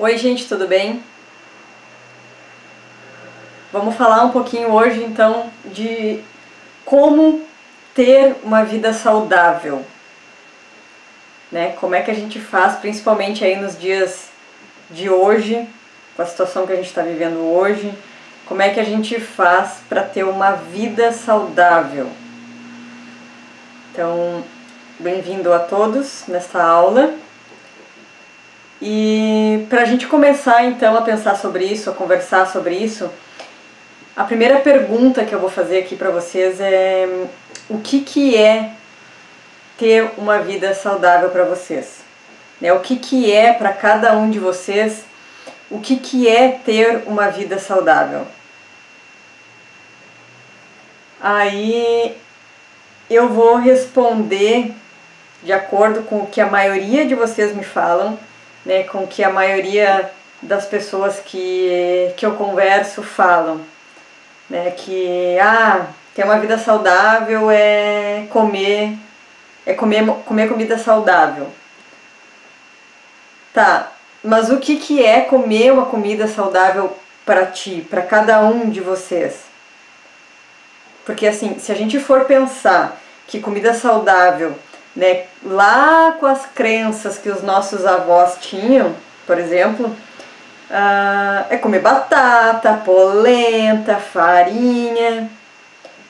Oi gente, tudo bem? Vamos falar um pouquinho hoje então de como ter uma vida saudável, né? Como é que a gente faz, principalmente aí nos dias de hoje, com a situação que a gente está vivendo hoje, como é que a gente faz para ter uma vida saudável? Então, bem-vindo a todos nesta aula. E para a gente começar então a pensar sobre isso, a conversar sobre isso, a primeira pergunta que eu vou fazer aqui para vocês é o que é ter uma vida saudável para vocês? Né? O que é para cada um de vocês, o que é ter uma vida saudável? Aí eu vou responder de acordo com o que a maioria de vocês me falam, né, com o que a maioria das pessoas que eu converso falam, né, que ter uma vida saudável é comer comida saudável. Tá, mas o que é comer uma comida saudável para ti, para cada um de vocês? Porque assim, se a gente for pensar que comida saudável, né, lá com as crenças que os nossos avós tinham, por exemplo, é comer batata, polenta, farinha.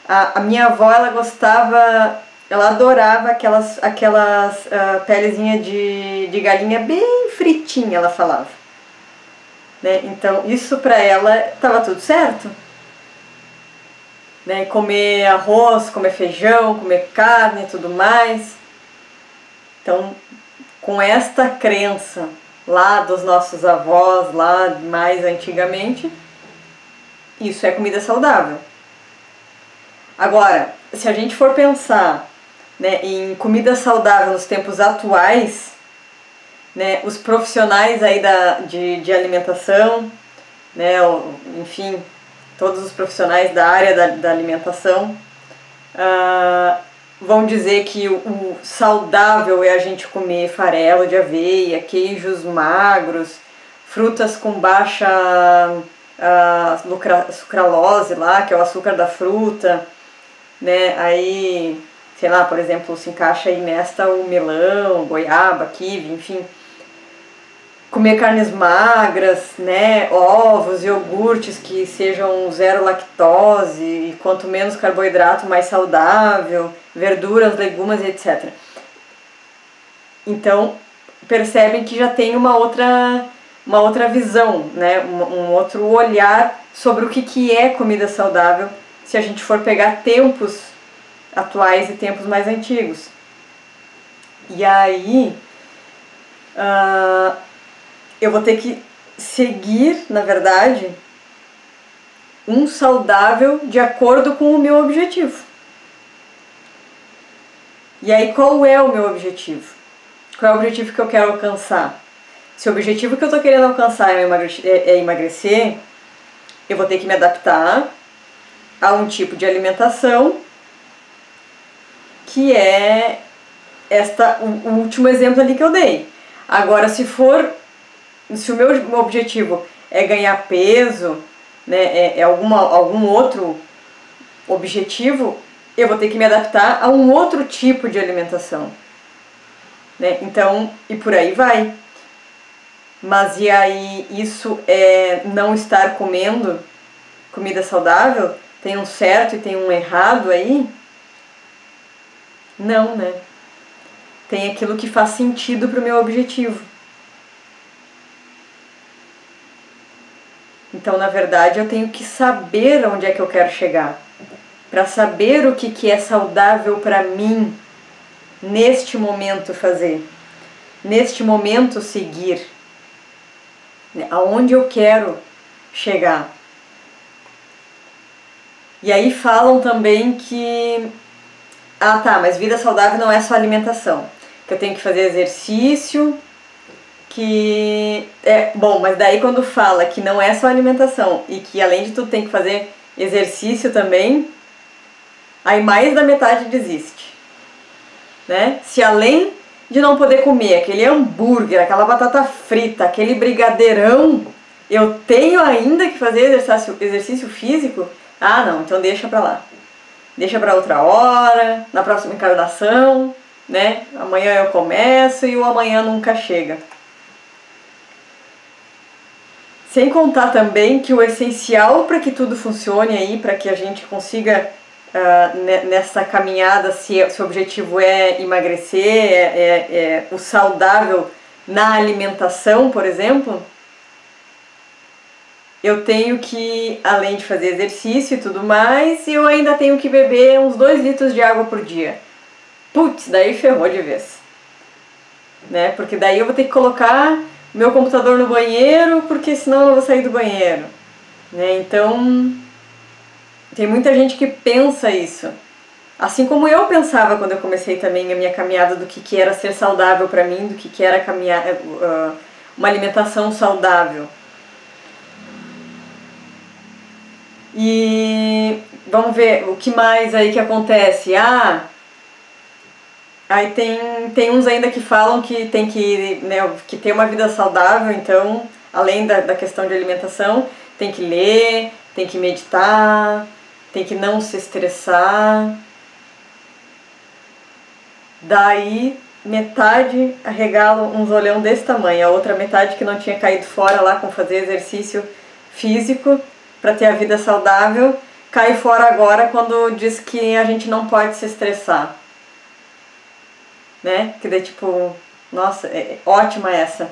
A minha avó, ela adorava aquelas pelezinhas de galinha bem fritinha, ela falava. Né? Então isso pra ela tava tudo certo. Né? Comer arroz, comer feijão, comer carne e tudo mais. Então, com esta crença lá dos nossos avós, lá mais antigamente, isso é comida saudável. Agora, se a gente for pensar, né, em comida saudável nos tempos atuais, né, os profissionais aí de alimentação, né, enfim, todos os profissionais da área da alimentação, vão dizer que o saudável é a gente comer farelo de aveia, queijos magros, frutas com baixa sucralose lá, que é o açúcar da fruta, né? Aí, sei lá, por exemplo, se encaixa aí nesta o melão, goiaba, kiwi, enfim. Comer carnes magras, né, ovos, iogurtes que sejam zero lactose, e quanto menos carboidrato, mais saudável, verduras, legumes, etc. Então, percebem que já tem uma outra visão, né, um outro olhar sobre o que é comida saudável, se a gente for pegar tempos atuais e tempos mais antigos. E aí eu vou ter que seguir, na verdade, um saudável de acordo com o meu objetivo. E aí, qual é o meu objetivo? Qual é o objetivo que eu quero alcançar? Se o objetivo que eu estou querendo alcançar é emagrecer, eu vou ter que me adaptar a um tipo de alimentação que é o último exemplo ali que eu dei. Agora, se o meu objetivo é ganhar peso, né, é algum outro objetivo, eu vou ter que me adaptar a um outro tipo de alimentação. Né? Então, e por aí vai. Mas e aí, isso é não estar comendo comida saudável? Tem um certo e tem um errado aí? Não, né? Tem aquilo que faz sentido para o meu objetivo. Então, na verdade, eu tenho que saber onde é que eu quero chegar. Para saber o que é saudável para mim, neste momento fazer. Neste momento seguir. Aonde eu quero chegar. E aí falam também que... mas vida saudável não é só alimentação. Que eu tenho que fazer exercício... mas daí quando fala que não é só alimentação e que além de tudo tem que fazer exercício também, aí mais da metade desiste, né? Se além de não poder comer aquele hambúrguer, aquela batata frita, aquele brigadeirão, eu tenho ainda que fazer exercício físico? Ah, não, então deixa pra lá. Deixa pra outra hora, na próxima encarnação, né? Amanhã eu começo e o amanhã nunca chega. Sem contar também que o essencial para que tudo funcione aí, para que a gente consiga nessa caminhada, se o objetivo é emagrecer, o saudável na alimentação, por exemplo, eu tenho que, além de fazer exercício e tudo mais, eu ainda tenho que beber uns 2 litros de água por dia. Putz, daí ferrou de vez. Né? Porque daí eu vou ter que colocar meu computador no banheiro, porque senão eu não vou sair do banheiro. Né? Então, tem muita gente que pensa isso. Assim como eu pensava quando eu comecei também a minha caminhada do que era ser saudável para mim, do que era caminhar, uma alimentação saudável. E vamos ver o que mais aí que acontece. Aí tem uns ainda que falam que tem que, né, que ter uma vida saudável, então, além da questão de alimentação, tem que ler, tem que meditar, tem que não se estressar. Daí, metade arregala uns olhão desse tamanho, a outra metade que não tinha caído fora lá com fazer exercício físico para ter a vida saudável, cai fora agora quando diz que a gente não pode se estressar. Né? Que daí tipo, nossa, ótima essa.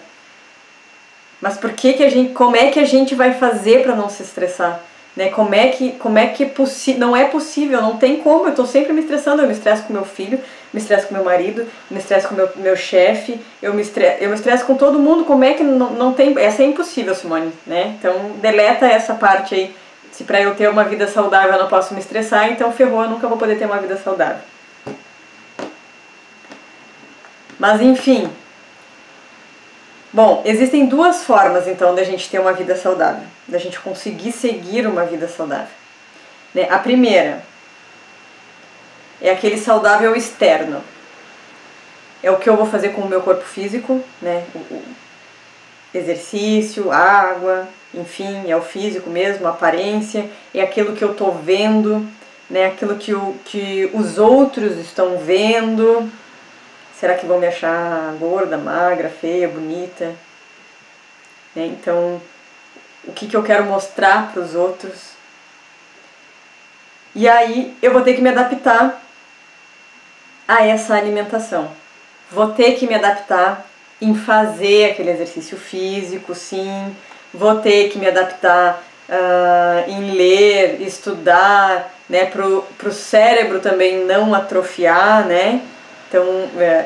Mas por que a gente, como é que a gente vai fazer para não se estressar? Né? Como é que não é possível, não tem como, eu tô sempre me estressando, eu me estresso com meu filho, me estresso com meu marido, me estresso com meu chefe, eu me estresso com todo mundo, como é que não tem, essa é impossível, Simone, né? Então deleta essa parte aí, se para eu ter uma vida saudável eu não posso me estressar, então ferrou, eu nunca vou poder ter uma vida saudável. Mas enfim, bom, existem 2 formas então da gente ter uma vida saudável, da gente conseguir seguir uma vida saudável. Né? A primeira é aquele saudável externo, é o que eu vou fazer com o meu corpo físico, né? O exercício, água, enfim, é o físico mesmo, a aparência, é aquilo que eu tô vendo, né? Aquilo que os outros estão vendo. Será que vão me achar gorda, magra, feia, bonita? Né? Então, o que eu quero mostrar para os outros? E aí eu vou ter que me adaptar a essa alimentação. Vou ter que me adaptar em fazer aquele exercício físico, sim. Vou ter que me adaptar em ler, estudar, né? Pro cérebro também não atrofiar, né? Então,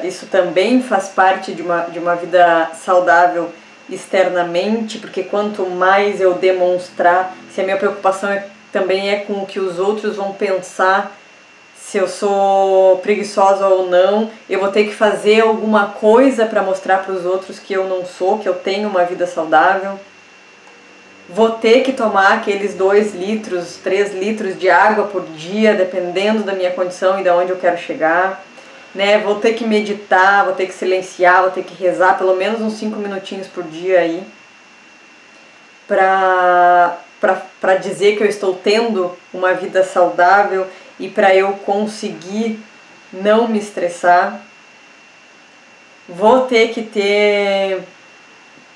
isso também faz parte de uma vida saudável externamente, porque quanto mais eu demonstrar, se a minha preocupação também é com o que os outros vão pensar, se eu sou preguiçosa ou não, eu vou ter que fazer alguma coisa para mostrar para os outros que eu não sou, que eu tenho uma vida saudável. Vou ter que tomar aqueles 2 litros, 3 litros de água por dia, dependendo da minha condição e de onde eu quero chegar. Né? Vou ter que meditar, vou ter que silenciar, vou ter que rezar pelo menos uns 5 minutinhos por dia aí para dizer que eu estou tendo uma vida saudável e para eu conseguir não me estressar. Vou ter que ter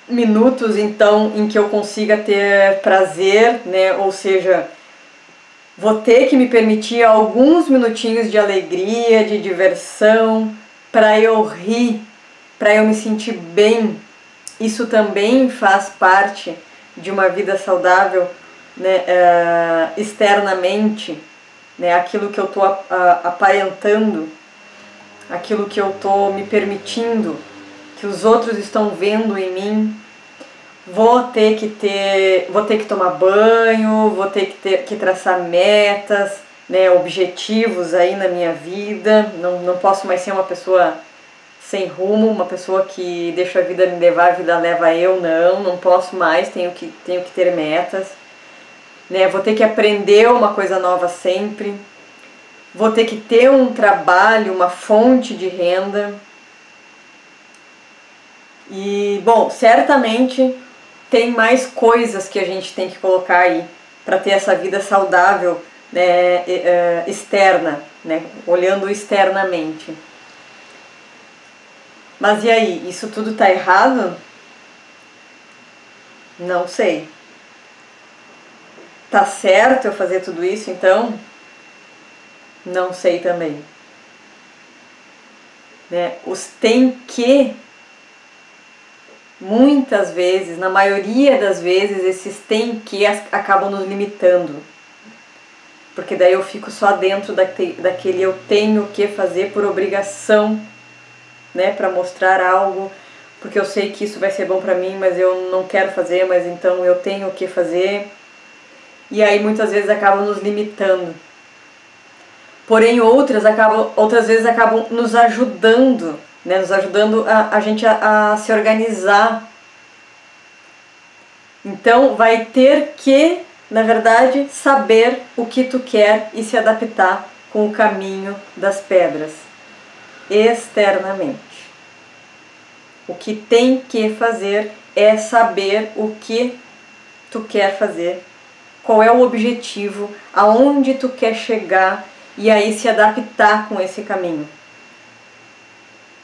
minutos então em que eu consiga ter prazer, né? Ou seja, vou ter que me permitir alguns minutinhos de alegria, de diversão, para eu rir, para eu me sentir bem. Isso também faz parte de uma vida saudável, né, externamente, né, aquilo que eu estou aparentando, aquilo que eu estou me permitindo, que os outros estão vendo em mim. Vou ter que tomar banho, vou ter que traçar metas, né, objetivos aí na minha vida. Não posso mais ser uma pessoa sem rumo, uma pessoa que deixa a vida me levar, a vida leva eu, não posso mais, tenho que ter metas. Né, vou ter que aprender uma coisa nova sempre, vou ter que ter um trabalho, uma fonte de renda. E, bom, certamente tem mais coisas que a gente tem que colocar aí para ter essa vida saudável, né, externa, né, olhando externamente. Mas e aí, isso tudo tá errado? Não sei. Tá certo eu fazer tudo isso então? Não sei também. Né? Os tem que, muitas vezes, na maioria das vezes, esses tem que acabam nos limitando. Porque daí eu fico só dentro daquele eu tenho que fazer por obrigação, né, para mostrar algo, porque eu sei que isso vai ser bom para mim, mas eu não quero fazer, mas então eu tenho que fazer. E aí muitas vezes acabam nos limitando. Porém outras vezes acabam nos ajudando, né, nos ajudando a gente a se organizar. Então vai ter que, na verdade, saber o que tu quer e se adaptar com o caminho das pedras, externamente. O que tem que fazer é saber o que tu quer fazer, qual é o objetivo, aonde tu quer chegar e aí se adaptar com esse caminho.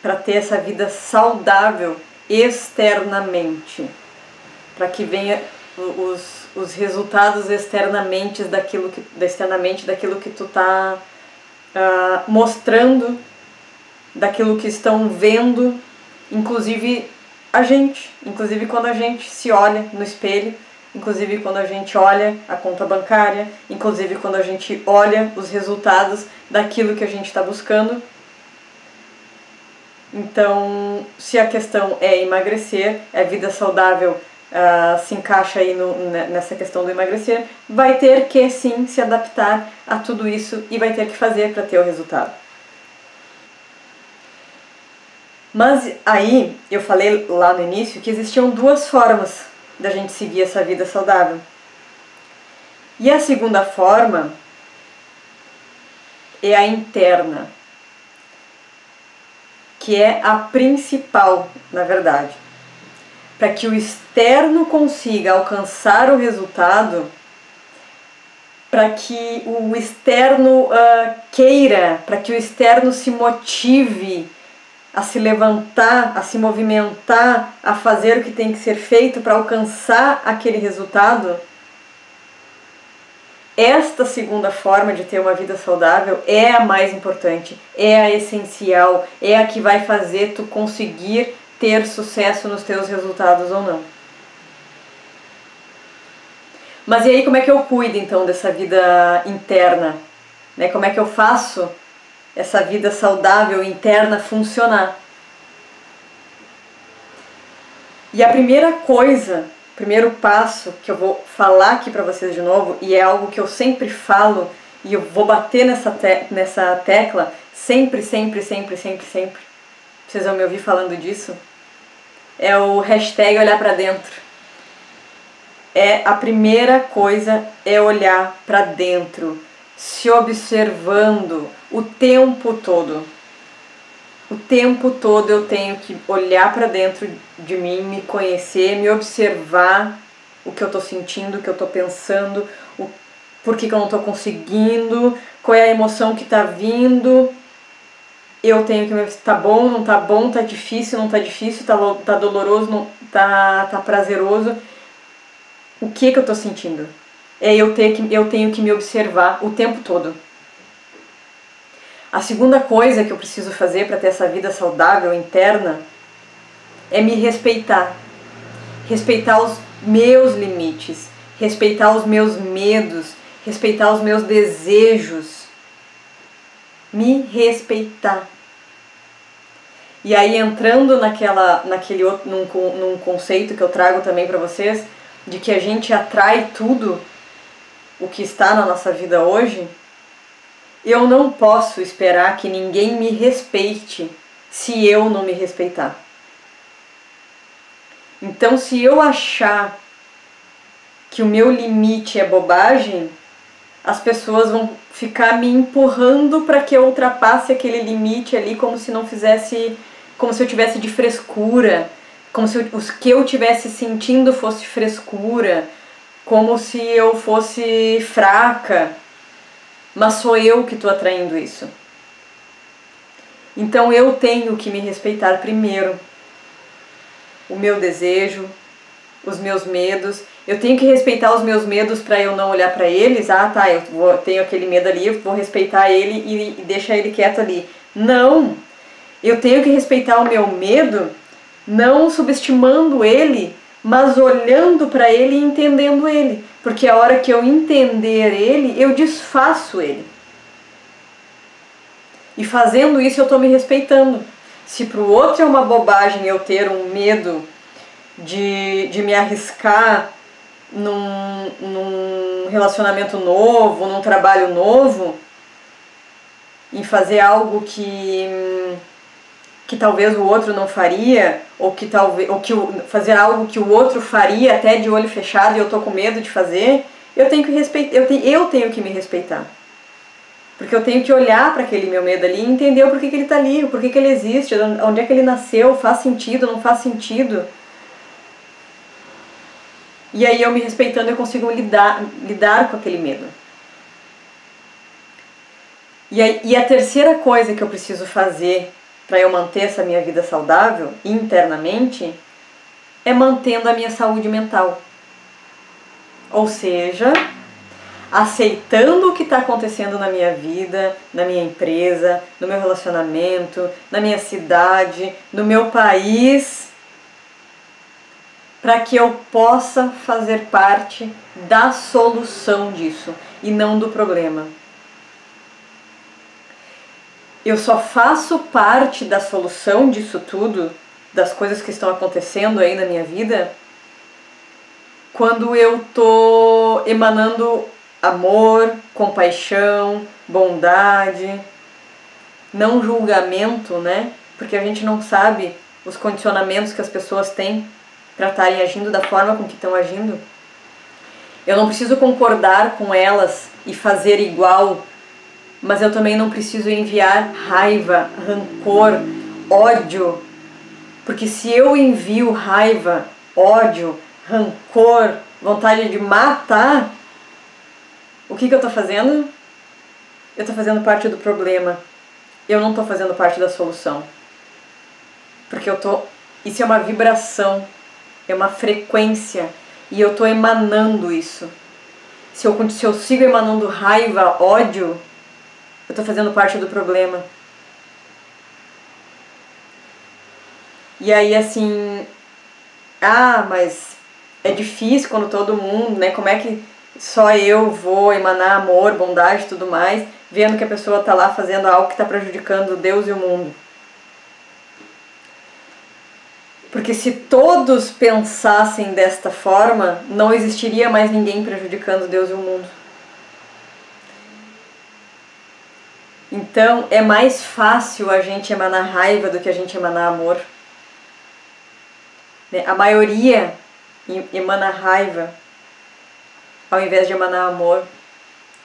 Para ter essa vida saudável externamente. Para que venha os resultados externamente daquilo que tu tá mostrando, daquilo que estão vendo, inclusive quando a gente se olha no espelho, inclusive quando a gente olha a conta bancária, inclusive quando a gente olha os resultados daquilo que a gente está buscando. Então, se a questão é emagrecer, a vida saudável se encaixa aí nessa questão do emagrecer, vai ter que sim se adaptar a tudo isso e vai ter que fazer para ter o resultado. Mas aí, eu falei lá no início que existiam duas formas da gente seguir essa vida saudável. E a segunda forma é a interna, que é a principal, na verdade. Para que o externo consiga alcançar o resultado, para que o externo queira, para que o externo se motive a se levantar, a se movimentar, a fazer o que tem que ser feito para alcançar aquele resultado, esta segunda forma de ter uma vida saudável é a mais importante, é a essencial, é a que vai fazer tu conseguir ter sucesso nos teus resultados ou não. Mas e aí, como é que eu cuido então dessa vida interna? Né? Como é que eu faço essa vida saudável interna funcionar? E a primeira coisa, o primeiro passo que eu vou falar aqui para vocês de novo, e é algo que eu sempre falo, e eu vou bater nessa tecla, sempre, vocês vão me ouvir falando disso, é o hashtag olhar para dentro. A primeira coisa é olhar para dentro, se observando o tempo todo. O tempo todo eu tenho que olhar para dentro de mim, me conhecer, me observar o que eu estou sentindo, o que eu estou pensando, por que eu não estou conseguindo, qual é a emoção que está vindo. Eu tenho que me tá bom, não tá bom, tá difícil, não tá difícil, tá doloroso, não tá prazeroso. O que eu estou sentindo? Eu tenho que me observar o tempo todo. A segunda coisa que eu preciso fazer para ter essa vida saudável interna é me respeitar. Respeitar os meus limites, respeitar os meus medos, respeitar os meus desejos. Me respeitar. E aí, entrando num conceito que eu trago também para vocês, de que a gente atrai tudo o que está na nossa vida hoje, eu não posso esperar que ninguém me respeite se eu não me respeitar. Então, se eu achar que o meu limite é bobagem, as pessoas vão ficar me empurrando para que eu ultrapasse aquele limite ali como se eu tivesse de frescura, como se o que eu estivesse sentindo fosse frescura, como se eu fosse fraca, mas sou eu que estou atraindo isso. Então eu tenho que me respeitar primeiro. O meu desejo, os meus medos. Eu tenho que respeitar os meus medos para eu não olhar para eles. Ah, tá, tenho aquele medo ali, eu vou respeitar ele e deixar ele quieto ali. Não! Eu tenho que respeitar o meu medo, não subestimando ele, mas olhando para ele e entendendo ele. Porque a hora que eu entender ele, eu desfaço ele. E fazendo isso eu estou me respeitando. Se para o outro é uma bobagem eu ter um medo de me arriscar num relacionamento novo, num trabalho novo, em fazer algo que talvez o outro não faria, ou que fazer algo que o outro faria até de olho fechado e eu estou com medo de fazer, eu tenho que me respeitar. Porque eu tenho que olhar para aquele meu medo ali e entender o porquê que ele está ali, o porquê que ele existe, onde é que ele nasceu, faz sentido, não faz sentido. E aí eu me respeitando eu consigo lidar com aquele medo. E a terceira coisa que eu preciso fazer para eu manter essa minha vida saudável internamente é mantendo a minha saúde mental. Ou seja, aceitando o que está acontecendo na minha vida, na minha empresa, no meu relacionamento, na minha cidade, no meu país, para que eu possa fazer parte da solução disso e não do problema. Eu só faço parte da solução disso tudo, das coisas que estão acontecendo aí na minha vida, quando eu tô emanando amor, compaixão, bondade, não julgamento, né? Porque a gente não sabe os condicionamentos que as pessoas têm para estarem agindo da forma com que estão agindo. Eu não preciso concordar com elas e fazer igual, mas eu também não preciso enviar raiva, rancor, ódio, porque se eu envio raiva, ódio, rancor, vontade de matar, o que eu estou fazendo? Eu estou fazendo parte do problema. Eu não estou fazendo parte da solução. Porque isso é uma vibração, é uma frequência, e eu estou emanando isso. Se eu sigo emanando raiva, ódio, eu estou fazendo parte do problema. E aí assim, mas é difícil quando todo mundo, né? Como é que só eu vou emanar amor, bondade e tudo mais, vendo que a pessoa está lá fazendo algo que está prejudicando Deus e o mundo? Porque se todos pensassem desta forma, não existiria mais ninguém prejudicando Deus e o mundo. Então é mais fácil a gente emanar raiva do que a gente emanar amor. A maioria emana raiva ao invés de emanar amor.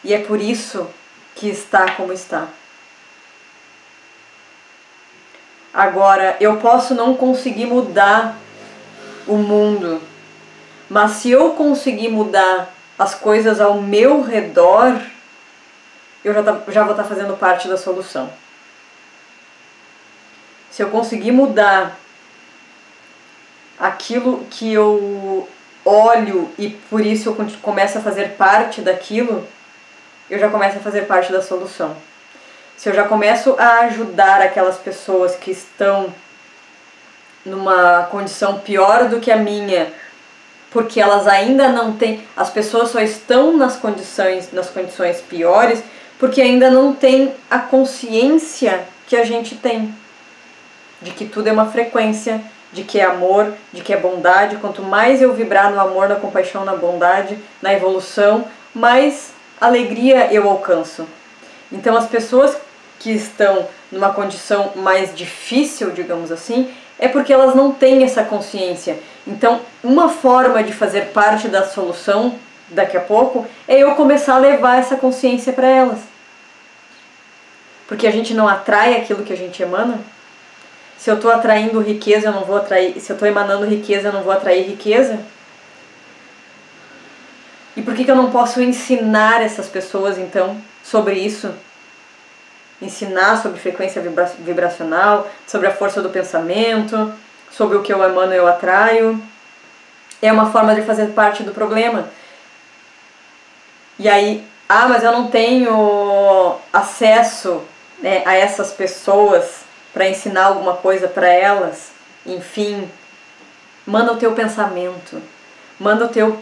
E é por isso que está como está. Agora, eu posso não conseguir mudar o mundo, mas se eu conseguir mudar as coisas ao meu redor, eu já vou estar fazendo parte da solução. Se eu conseguir mudar aquilo que eu olho e por isso eu começo a fazer parte daquilo, eu já começo a fazer parte da solução. Se eu já começo a ajudar aquelas pessoas que estão numa condição pior do que a minha, porque elas ainda não têm, as pessoas só estão nas condições piores porque ainda não têm a consciência que a gente tem, de que tudo é uma frequência, de que é amor, de que é bondade. Quanto mais eu vibrar no amor, na compaixão, na bondade, na evolução, mais alegria eu alcanço. Então as pessoas que estão numa condição mais difícil, digamos assim, é porque elas não têm essa consciência. Então uma forma de fazer parte da solução daqui a pouco é eu começar a levar essa consciência para elas. Porque a gente não atrai aquilo que a gente emana. Se eu estou atraindo riqueza, eu não vou atrair... Se eu estou emanando riqueza, eu não vou atrair riqueza? E por que eu não posso ensinar essas pessoas, então, sobre isso? Ensinar sobre frequência vibracional, sobre a força do pensamento, sobre o que eu emano eu atraio. É uma forma de fazer parte do problema. E aí, mas eu não tenho acesso, né, a essas pessoas para ensinar alguma coisa para elas. Enfim, manda o teu pensamento, manda o teu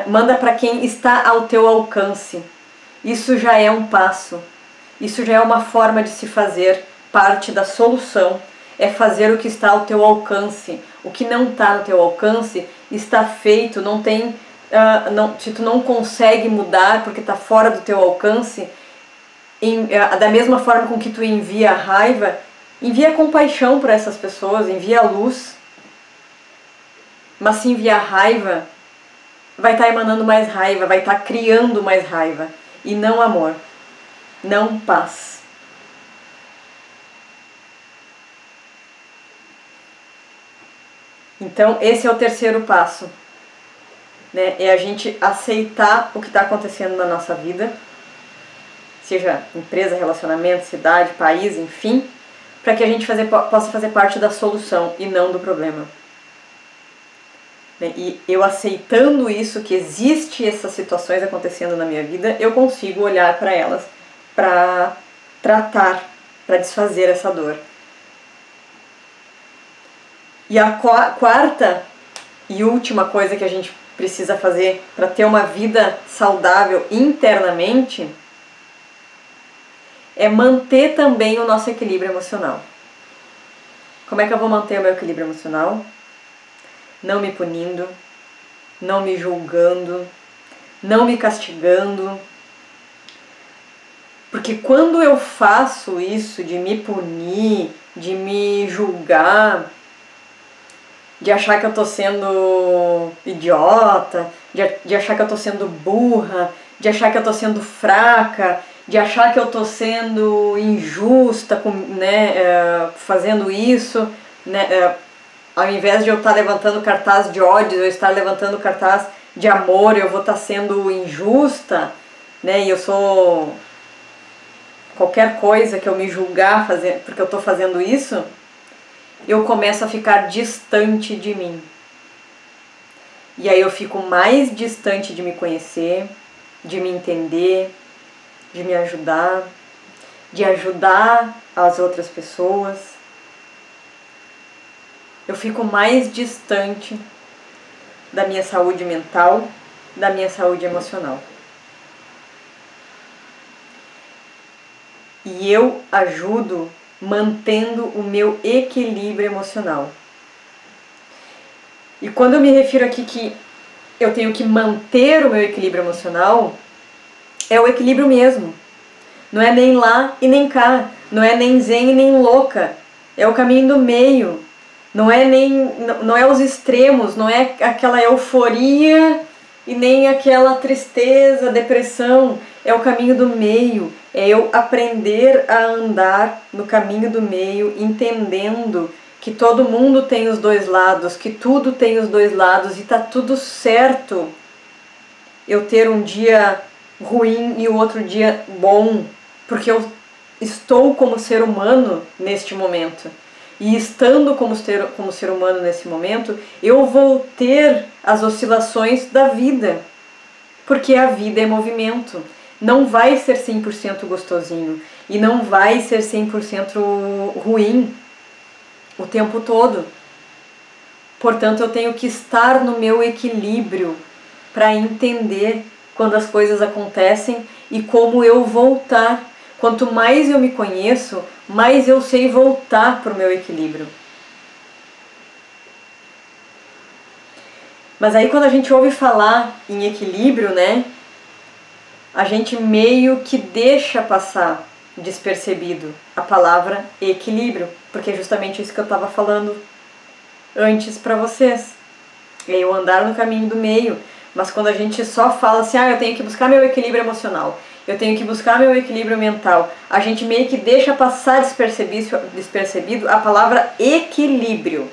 manda para quem está ao teu alcance. Isso já é um passo. Isso já é uma forma de se fazer parte da solução. É fazer o que está ao teu alcance. O que não está no teu alcance está feito, não tem... se tu não consegue mudar porque está fora do teu alcance, da mesma forma com que tu envia a raiva, envia compaixão para essas pessoas, envia a luz. Mas se enviar raiva, vai estar emanando mais raiva, vai estar criando mais raiva. E não amor, não paz. Então esse é o terceiro passo, né? É a gente aceitar o que está acontecendo na nossa vida, seja empresa, relacionamento, cidade, país, enfim, para que a gente possa fazer parte da solução e não do problema. E eu aceitando isso, que existe essas situações acontecendo na minha vida, eu consigo olhar para elas, para tratar, para desfazer essa dor. E a quarta e última coisa que a gente precisa fazer para ter uma vida saudável internamente é manter também o nosso equilíbrio emocional. Como é que eu vou manter o meu equilíbrio emocional? Não me punindo, não me julgando, não me castigando. Porque quando eu faço isso de me punir, de me julgar, de achar que eu tô sendo idiota, de achar que eu tô sendo burra, de achar que eu tô sendo fraca, de achar que eu tô sendo injusta, né, fazendo isso, né, ao invés de eu estar levantando cartaz de ódio, eu estar levantando cartaz de amor, eu vou estar sendo injusta, né? E eu sou qualquer coisa que eu me julgar porque eu estou fazendo isso, eu começo a ficar distante de mim. E aí eu fico mais distante de me conhecer, de me entender, de me ajudar, de ajudar as outras pessoas. Eu fico mais distante da minha saúde mental, da minha saúde emocional. E eu ajudo mantendo o meu equilíbrio emocional. E quando eu me refiro aqui que eu tenho que manter o meu equilíbrio emocional, é o equilíbrio mesmo. Não é nem lá e nem cá, não é nem zen e nem louca, é o caminho do meio. Não é os extremos, não é aquela euforia e nem aquela tristeza, depressão. É o caminho do meio, é eu aprender a andar no caminho do meio, entendendo que todo mundo tem os dois lados, que tudo tem os dois lados e tá tudo certo eu ter um dia ruim e o outro dia bom, porque eu estou como ser humano neste momento. E estando como ser humano nesse momento, eu vou ter as oscilações da vida. Porque a vida é movimento. Não vai ser 100% gostosinho. E não vai ser 100% ruim o tempo todo. Portanto, eu tenho que estar no meu equilíbrio para entender quando as coisas acontecem e como eu voltar. Quanto mais eu me conheço, mais eu sei voltar para o meu equilíbrio. Mas aí quando a gente ouve falar em equilíbrio, né, a gente meio que deixa passar despercebido a palavra equilíbrio, porque é justamente isso que eu estava falando antes para vocês. É eu andar no caminho do meio. Mas quando a gente só fala assim, eu tenho que buscar meu equilíbrio emocional, eu tenho que buscar meu equilíbrio mental. A gente meio que deixa passar despercebido a palavra equilíbrio.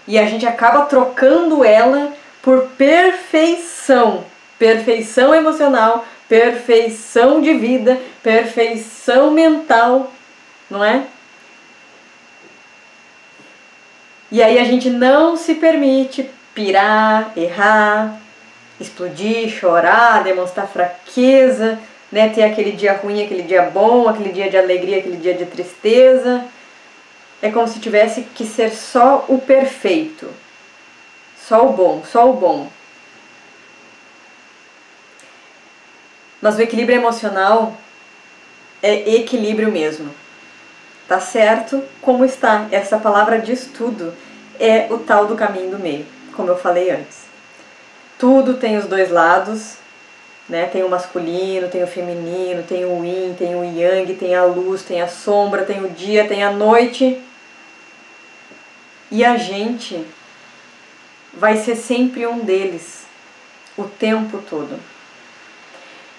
E a gente acaba trocando ela por perfeição. Perfeição emocional, perfeição de vida, perfeição mental, não é? E aí a gente não se permite pirar, errar, explodir, chorar, demonstrar fraqueza, né? Ter aquele dia ruim, aquele dia bom, aquele dia de alegria, aquele dia de tristeza. É como se tivesse que ser só o perfeito, só o bom, só o bom. Mas o equilíbrio emocional é equilíbrio mesmo. Tá certo como está. Essa palavra diz tudo. É o tal do caminho do meio, como eu falei antes. Tudo tem os dois lados, né? Tem o masculino, tem o feminino, tem o yin, tem o yang, tem a luz, tem a sombra, tem o dia, tem a noite. E a gente vai ser sempre um deles, o tempo todo.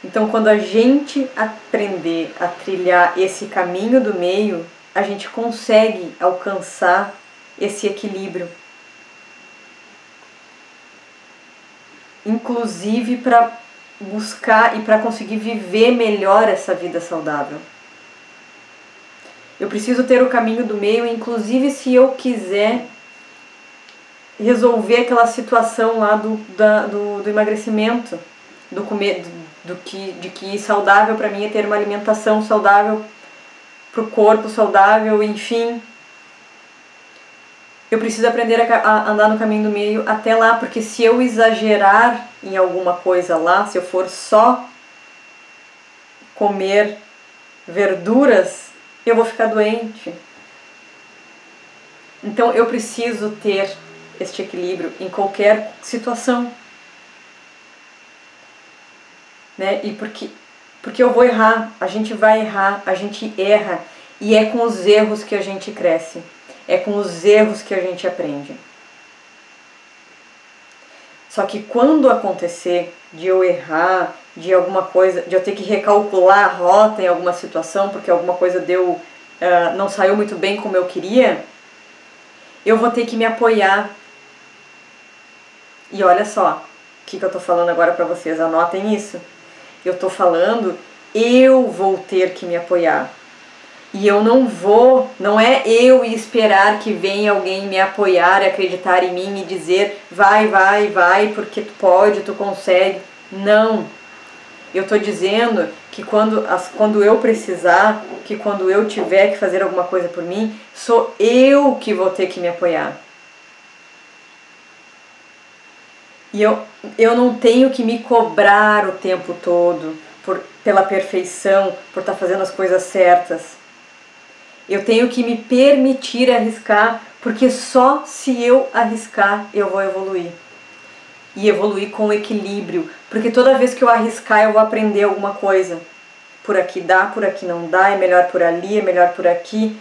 Então, quando a gente aprender a trilhar esse caminho do meio, a gente consegue alcançar esse equilíbrio. Inclusive para buscar e para conseguir viver melhor essa vida saudável. Eu preciso ter o caminho do meio, inclusive se eu quiser resolver aquela situação lá do emagrecimento, de que saudável para mim é ter uma alimentação saudável para o corpo saudável, enfim. Eu preciso aprender a andar no caminho do meio até lá, porque se eu exagerar em alguma coisa lá, se eu for só comer verduras, eu vou ficar doente. Então eu preciso ter este equilíbrio em qualquer situação. Né? E porque eu vou errar, a gente vai errar, a gente erra, e é com os erros que a gente cresce. É com os erros que a gente aprende. Só que quando acontecer de eu errar, de alguma coisa, de eu ter que recalcular a rota em alguma situação, porque alguma coisa não saiu muito bem como eu queria, eu vou ter que me apoiar. E olha só, o que eu tô falando agora para vocês, anotem isso. Eu tô falando, eu vou ter que me apoiar. E eu não é eu esperar que venha alguém me apoiar, acreditar em mim e dizer vai, vai, vai, porque tu pode, tu consegue. Não. Eu tô dizendo que quando eu precisar, que quando eu tiver que fazer alguma coisa por mim, sou eu que vou ter que me apoiar. E eu não tenho que me cobrar o tempo todo pela perfeição, por estar fazendo as coisas certas. Eu tenho que me permitir arriscar, porque só se eu arriscar eu vou evoluir. E evoluir com equilíbrio, porque toda vez que eu arriscar eu vou aprender alguma coisa. Por aqui dá, por aqui não dá, é melhor por ali, é melhor por aqui.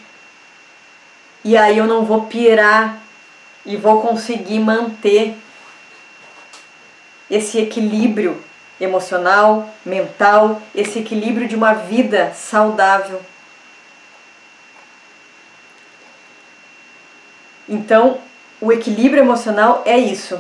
E aí eu não vou pirar e vou conseguir manter esse equilíbrio emocional, mental, esse equilíbrio de uma vida saudável. Então, o equilíbrio emocional é isso.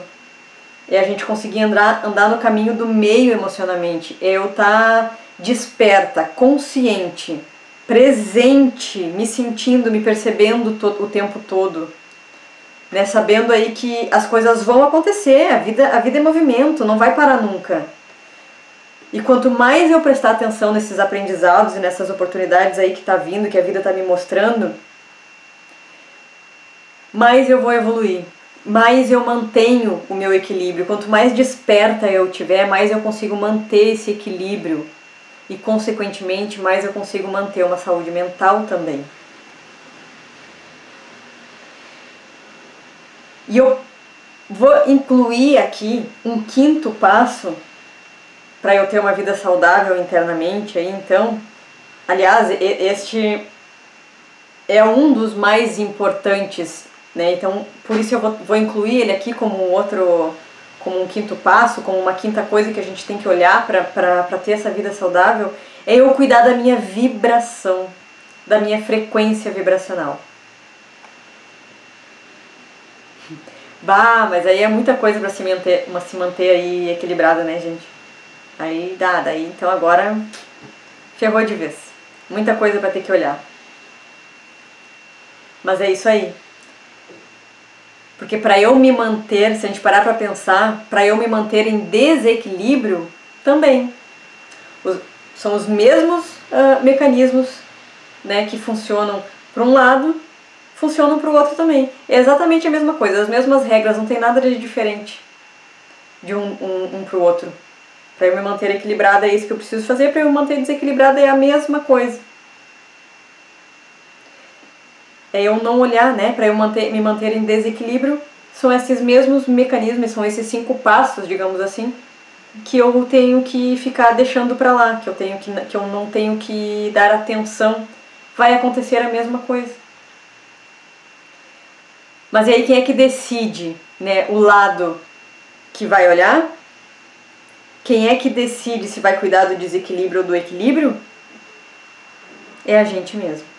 É a gente conseguir andar no caminho do meio emocionalmente. É eu estar desperta, consciente, presente, me sentindo, me percebendo o tempo todo. Né? Sabendo aí que as coisas vão acontecer, a vida é movimento, não vai parar nunca. E quanto mais eu prestar atenção nesses aprendizados e nessas oportunidades aí que tá vindo, que a vida tá me mostrando, mais eu vou evoluir, mais eu mantenho o meu equilíbrio. Quanto mais desperta eu tiver, mais eu consigo manter esse equilíbrio e, consequentemente, mais eu consigo manter uma saúde mental também. E eu vou incluir aqui um quinto passo para eu ter uma vida saudável internamente. Aí, então, aliás, este é um dos mais importantes, né? Então, por isso eu vou incluir ele aqui como como um quinto passo, como uma quinta coisa que a gente tem que olhar para ter essa vida saudável, é eu cuidar da minha vibração, da minha frequência vibracional. Bah, mas aí é muita coisa para se manter aí equilibrada, né, gente? Aí daí então agora ferrou de vez. Muita coisa para ter que olhar. Mas é isso aí. Porque para eu me manter, se a gente parar para pensar, para eu me manter em desequilíbrio, também. São os mesmos mecanismos, né, que funcionam para um lado, funcionam para o outro também. É exatamente a mesma coisa, as mesmas regras, não tem nada de diferente de um para o outro. Para eu me manter equilibrada é isso que eu preciso fazer, para eu me manter desequilibrada é a mesma coisa. É eu não olhar, né, para eu me manter em desequilíbrio, são esses mesmos mecanismos, são esses 5 passos, digamos assim, que eu tenho que ficar deixando para lá, que eu não tenho que dar atenção. Vai acontecer a mesma coisa. Mas e aí quem é que decide, né, o lado que vai olhar? Quem é que decide se vai cuidar do desequilíbrio ou do equilíbrio? É a gente mesmo.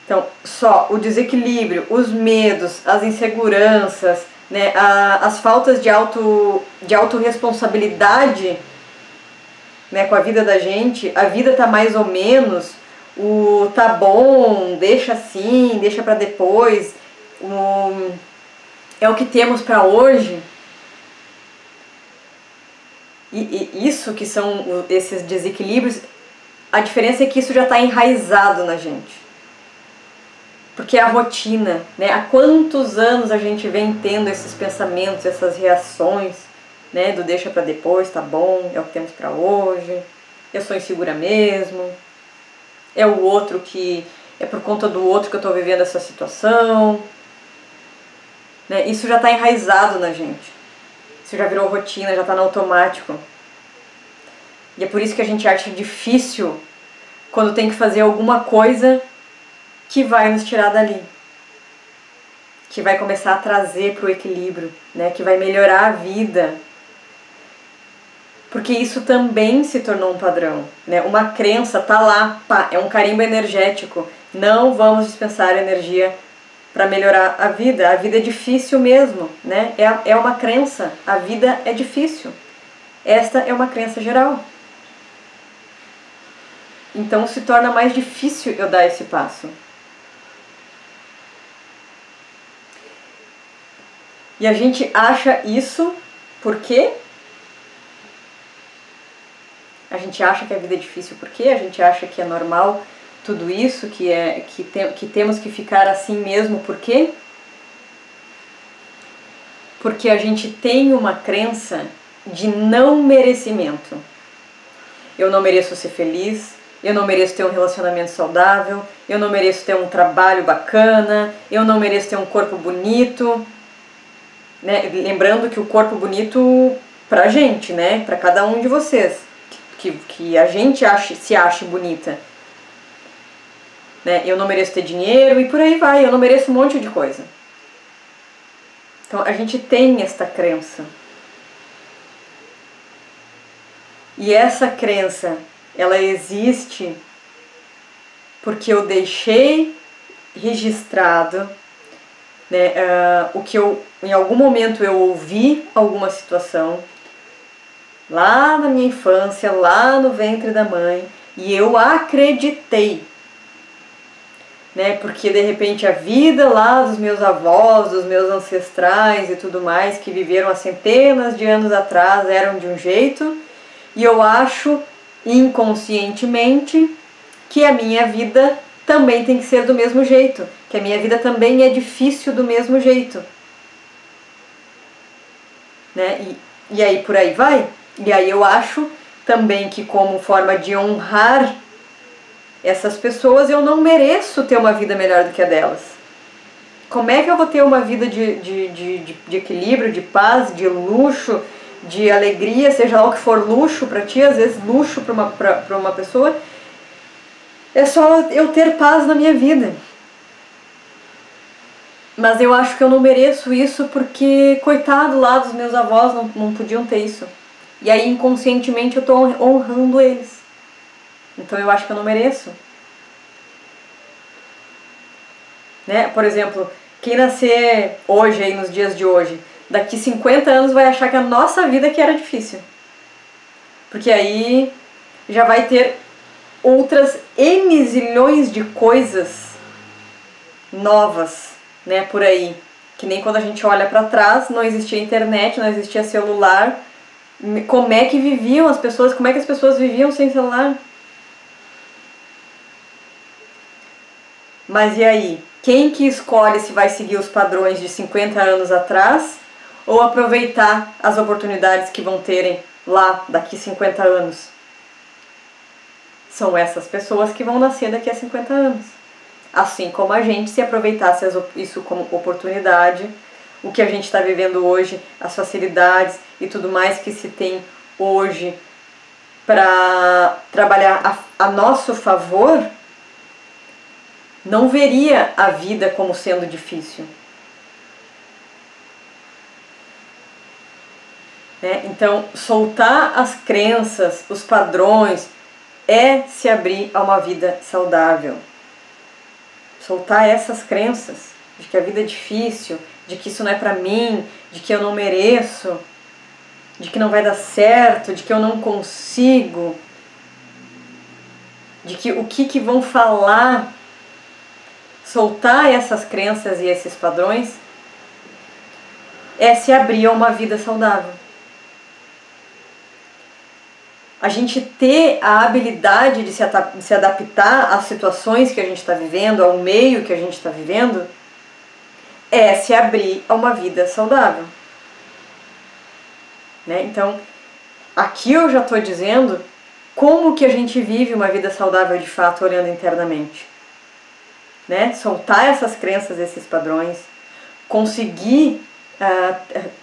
Então, só o desequilíbrio, os medos, as inseguranças, né, as faltas de autorresponsabilidade, né, com a vida da gente, a vida tá mais ou menos, o tá bom, deixa assim, deixa pra depois, é o que temos pra hoje. E isso que são esses desequilíbrios, a diferença é que isso já está enraizado na gente. Porque é a rotina, né? Há quantos anos a gente vem tendo esses pensamentos, essas reações, né? Do deixa pra depois, tá bom, é o que temos pra hoje, eu sou insegura mesmo, é o outro que... é por conta do outro que eu tô vivendo essa situação, né? Isso já tá enraizado na gente. Isso já virou rotina, já tá no automático. E é por isso que a gente acha difícil quando tem que fazer alguma coisa que vai nos tirar dali, que vai começar a trazer para o equilíbrio, né? Que vai melhorar a vida, porque isso também se tornou um padrão, né? Uma crença tá lá, pá, é um carimbo energético, não vamos dispensar energia para melhorar a vida é difícil mesmo, né? É uma crença, a vida é difícil, esta é uma crença geral. Então se torna mais difícil eu dar esse passo. E a gente acha isso porque a gente acha que a vida é difícil porque a gente acha que é normal tudo isso, que temos que ficar assim mesmo, por quê? Porque a gente tem uma crença de não merecimento. Eu não mereço ser feliz, eu não mereço ter um relacionamento saudável, eu não mereço ter um trabalho bacana, eu não mereço ter um corpo bonito. Né? Lembrando que o corpo bonito pra gente, né? Pra cada um de vocês, que a gente se ache bonita. Né? Eu não mereço ter dinheiro e por aí vai, eu não mereço um monte de coisa. Então a gente tem esta crença. E essa crença, ela existe porque eu deixei registrado, né, o que em algum momento eu ouvi alguma situação, lá na minha infância, lá no ventre da mãe, e eu acreditei, né, porque de repente a vida lá dos meus avós, dos meus ancestrais e tudo mais, que viveram há centenas de anos atrás, eram de um jeito, e eu acho inconscientemente que a minha vida também tem que ser do mesmo jeito, que a minha vida também é difícil do mesmo jeito, né? E aí por aí vai. E aí eu acho também que, como forma de honrar essas pessoas, eu não mereço ter uma vida melhor do que a delas. Como é que eu vou ter uma vida de equilíbrio, de paz, de luxo, de alegria, seja lá o que for luxo para ti, às vezes luxo para uma pessoa, é só eu ter paz na minha vida. Mas eu acho que eu não mereço isso porque, coitado lá dos meus avós, não podiam ter isso. E aí, inconscientemente, eu tô honrando eles. Então eu acho que eu não mereço. Né? Por exemplo, quem nascer hoje, aí, nos dias de hoje, daqui 50 anos vai achar que a nossa vida que era difícil. Porque aí já vai ter outras N zilhões de coisas novas, né, por aí. Que nem quando a gente olha para trás, não existia internet, não existia celular. Como é que viviam as pessoas? Como é que as pessoas viviam sem celular? Mas e aí? Quem que escolhe se vai seguir os padrões de 50 anos atrás ou aproveitar as oportunidades que vão terem lá daqui 50 anos? São essas pessoas que vão nascer daqui a 50 anos. Assim como a gente, se aproveitasse isso como oportunidade, o que a gente está vivendo hoje, as facilidades e tudo mais que se tem hoje para trabalhar a nosso favor, não veria a vida como sendo difícil. Né? Então, soltar as crenças, os padrões, é se abrir a uma vida saudável. Soltar essas crenças de que a vida é difícil, de que isso não é pra mim, de que eu não mereço, de que não vai dar certo, de que eu não consigo, de que o que vão falar. Soltar essas crenças e esses padrões é se abrir a uma vida saudável. A gente ter a habilidade de se adaptar às situações que a gente está vivendo, ao meio que a gente está vivendo, é se abrir a uma vida saudável. Né? Então, aqui eu já estou dizendo como que a gente vive uma vida saudável de fato, olhando internamente. Né? Soltar essas crenças, esses padrões, conseguir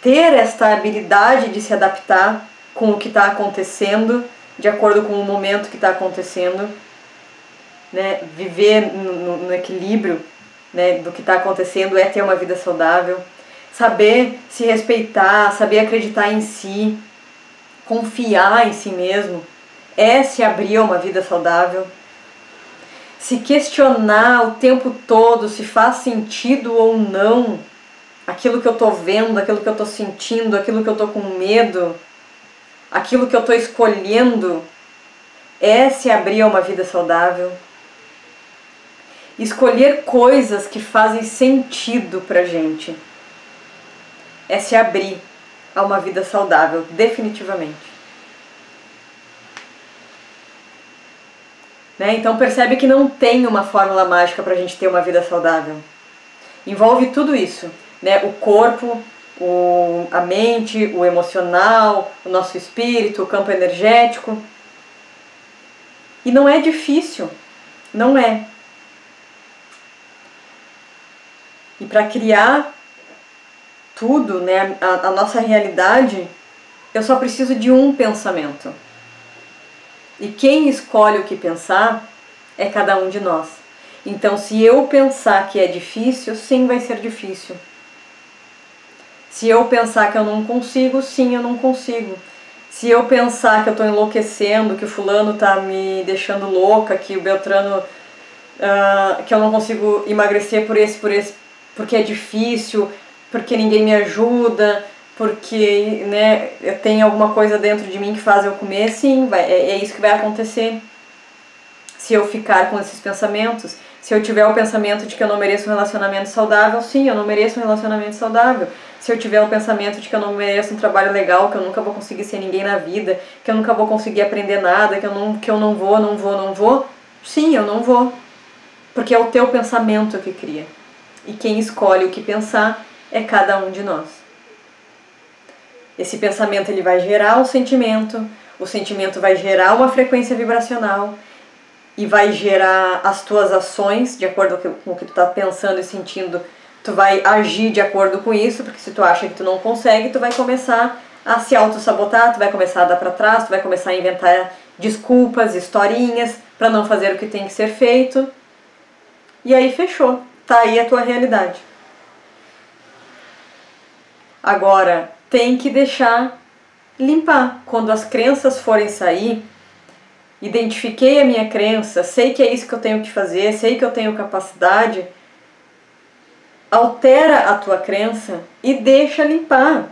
ter esta habilidade de se adaptar com o que está acontecendo, de acordo com o momento que está acontecendo, né? Viver no equilíbrio, né, do que está acontecendo é ter uma vida saudável, saber se respeitar, saber acreditar em si, confiar em si mesmo, é se abrir a uma vida saudável. Se questionar o tempo todo se faz sentido ou não aquilo que eu estou vendo, aquilo que eu estou sentindo, aquilo que eu estou com medo, aquilo que eu estou escolhendo, é se abrir a uma vida saudável. Escolher coisas que fazem sentido pra gente é se abrir a uma vida saudável, definitivamente. Né? Então percebe que não tem uma fórmula mágica pra gente ter uma vida saudável. Envolve tudo isso, né? O corpo, a mente, o emocional, o nosso espírito, o campo energético. E não é difícil, não é. E para criar tudo, né, a nossa realidade, eu só preciso de um pensamento. E quem escolhe o que pensar é cada um de nós. Então, se eu pensar que é difícil, sim, vai ser difícil. Se eu pensar que eu não consigo, sim, eu não consigo. Se eu pensar que eu estou enlouquecendo, que o fulano está me deixando louca, que o Beltrano, que eu não consigo emagrecer porque é difícil, porque ninguém me ajuda, porque, né, tem alguma coisa dentro de mim que faz eu comer, sim, é isso que vai acontecer. Se eu ficar com esses pensamentos, se eu tiver o pensamento de que eu não mereço um relacionamento saudável, sim, eu não mereço um relacionamento saudável. Se eu tiver o pensamento de que eu não mereço um trabalho legal, que eu nunca vou conseguir ser ninguém na vida, que eu nunca vou conseguir aprender nada, que eu não vou, sim, eu não vou. Porque é o teu pensamento que cria. E quem escolhe o que pensar é cada um de nós. Esse pensamento ele vai gerar um sentimento, o sentimento vai gerar uma frequência vibracional e vai gerar as tuas ações, de acordo com o que tu está pensando e sentindo, tu vai agir de acordo com isso, porque se tu acha que tu não consegue, tu vai começar a se auto-sabotar, tu vai começar a dar para trás, tu vai começar a inventar desculpas, historinhas, para não fazer o que tem que ser feito. E aí fechou, tá aí a tua realidade. Agora, tem que deixar limpar. Quando as crenças forem sair, identifiquei a minha crença, sei que é isso que eu tenho que fazer, sei que eu tenho capacidade, altera a tua crença e deixa limpar.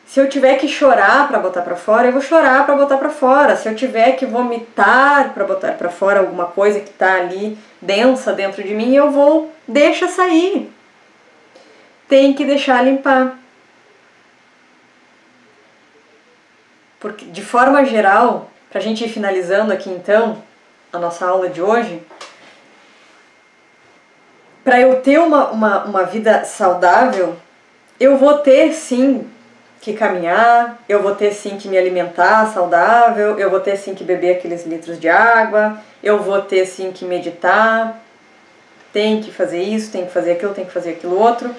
Se eu tiver que chorar para botar para fora, eu vou chorar para botar para fora. Se eu tiver que vomitar para botar para fora alguma coisa que está ali densa dentro de mim, eu vou, deixa sair. Tem que deixar limpar. Porque, de forma geral, para a gente ir finalizando aqui então a nossa aula de hoje, para eu ter uma vida saudável, eu vou ter sim que caminhar, eu vou ter sim que me alimentar saudável, eu vou ter sim que beber aqueles litros de água, eu vou ter sim que meditar, tem que fazer isso, tem que fazer aquilo, tem que fazer aquilo outro.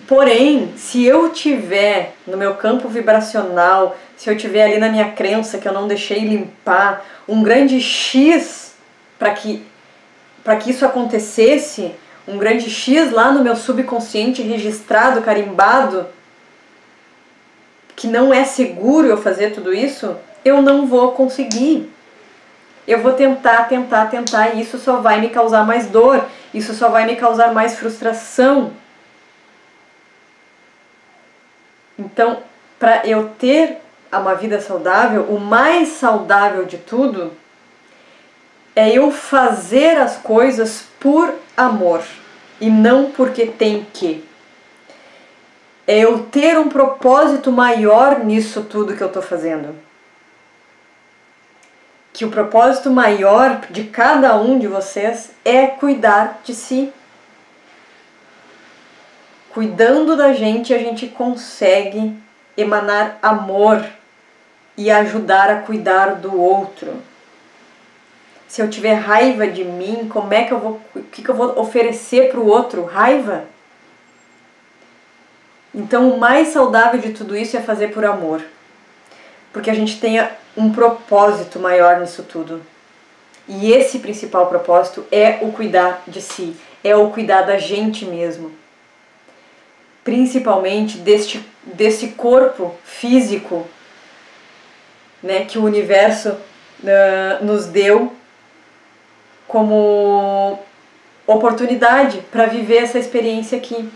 Porém, se eu tiver no meu campo vibracional, se eu tiver ali na minha crença que eu não deixei limpar um grande X para que isso acontecesse, um grande X lá no meu subconsciente registrado, carimbado, que não é seguro eu fazer tudo isso, eu não vou conseguir. Eu vou tentar e isso só vai me causar mais dor, isso só vai me causar mais frustração. Então, para eu ter uma vida saudável, o mais saudável de tudo é eu fazer as coisas por amor e não porque tem que. É eu ter um propósito maior nisso tudo que eu estou fazendo. Que o propósito maior de cada um de vocês é cuidar de si. Cuidando da gente, a gente consegue emanar amor e ajudar a cuidar do outro. Se eu tiver raiva de mim, como é que eu vou, o que eu vou oferecer para o outro? Raiva? Então, o mais saudável de tudo isso é fazer por amor. Porque a gente tenha um propósito maior nisso tudo. E esse principal propósito é o cuidar de si, é o cuidar da gente mesmo. Principalmente desse corpo físico, né, que o universo nos deu como oportunidade para viver essa experiência aqui.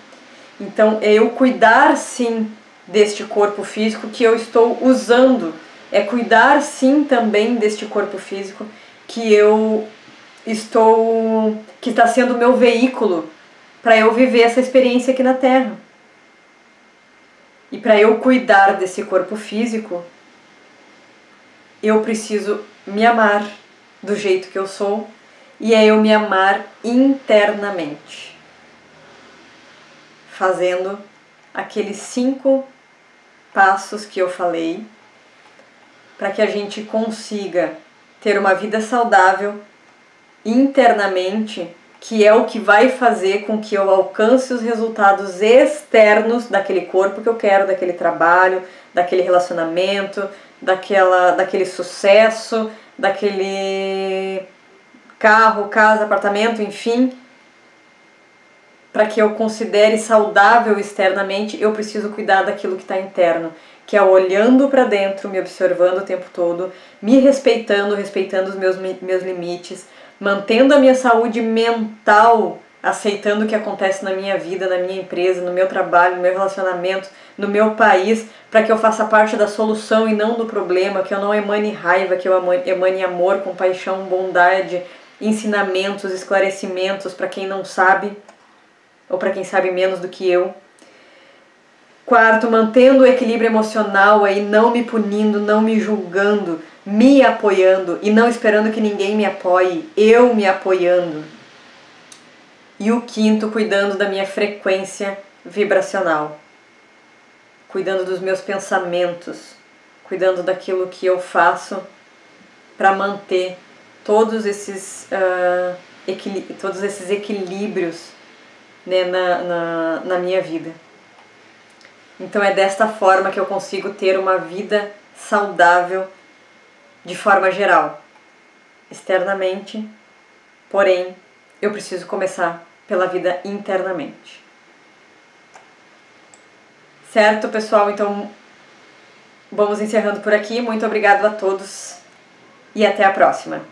Então, é eu cuidar sim deste corpo físico que eu estou usando, é cuidar sim também deste corpo físico que eu estou, que está sendo o meu veículo para eu viver essa experiência aqui na Terra. E para eu cuidar desse corpo físico, eu preciso me amar do jeito que eu sou, e é eu me amar internamente. Fazendo aqueles 5 passos que eu falei, para que a gente consiga ter uma vida saudável internamente, que é o que vai fazer com que eu alcance os resultados externos daquele corpo que eu quero, daquele trabalho, daquele relacionamento, daquele sucesso, daquele carro, casa, apartamento, enfim. Para que eu considere saudável externamente, eu preciso cuidar daquilo que está interno, que é olhando para dentro, me observando o tempo todo, me respeitando os meus limites, mantendo a minha saúde mental, aceitando o que acontece na minha vida, na minha empresa, no meu trabalho, no meu relacionamento, no meu país, para que eu faça parte da solução e não do problema, que eu não emane raiva, que eu emane amor, compaixão, bondade, ensinamentos, esclarecimentos para quem não sabe, ou para quem sabe menos do que eu. 4, mantendo o equilíbrio emocional aí, não me punindo, não me julgando, me apoiando e não esperando que ninguém me apoie, eu me apoiando. E o 5, cuidando da minha frequência vibracional, cuidando dos meus pensamentos, cuidando daquilo que eu faço para manter todos esses equilíbrios, né, na minha vida. Então é desta forma que eu consigo ter uma vida saudável de forma geral, externamente, porém eu preciso começar pela vida internamente. Certo, pessoal? Então, vamos encerrando por aqui. Muito obrigado a todos e até a próxima.